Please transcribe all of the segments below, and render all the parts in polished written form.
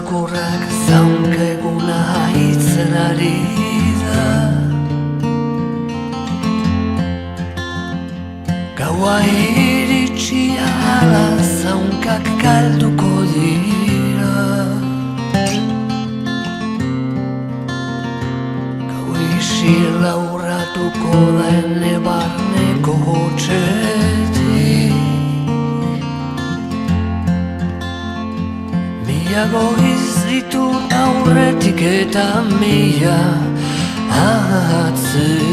muturrak zaunkeguna haitzen ari da. Gaua iritsi ahala zaunkak galduko dira. Gau isila urratuko da ene barneko hotxetik. Mila goiz ditut aurretik eta mila atzetik.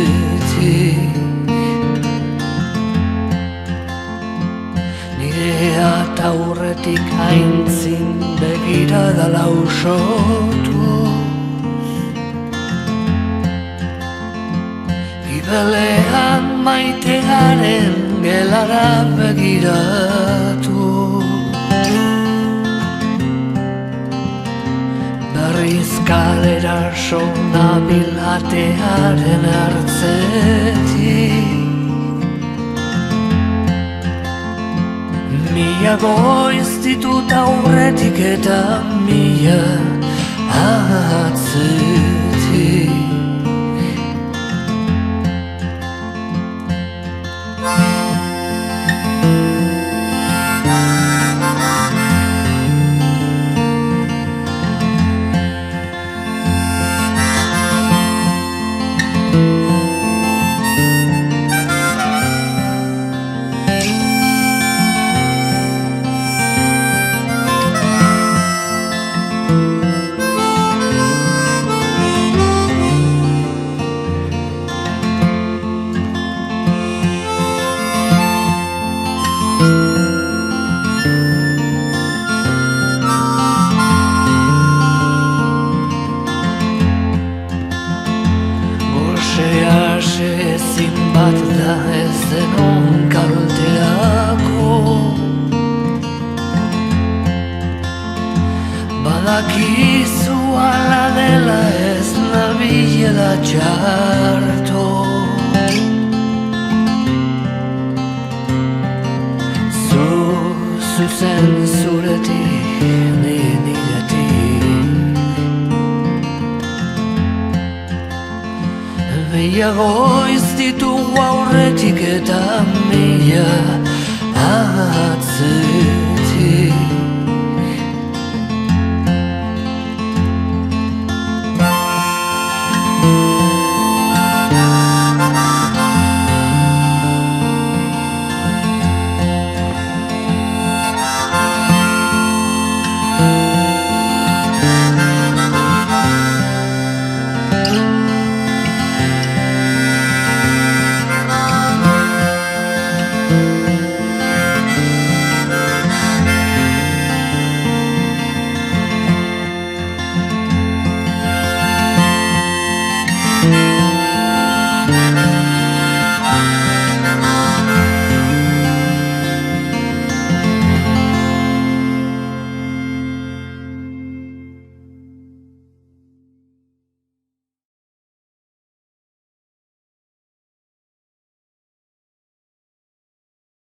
Nirea aurretik haintzin begirada lausotuz. Gibelean maitearen gelara begiratu. Berriz kalera sonabil atearen hartzetik. Mila goiz ditut aurretik eta mila atzetik. Ezin bat da ez denon kalterako. Badakizu ala dela ez nabilela txarto. Zuzen zuretik, niretik. Mila goiz ditugu aurretik eta mila atzetik.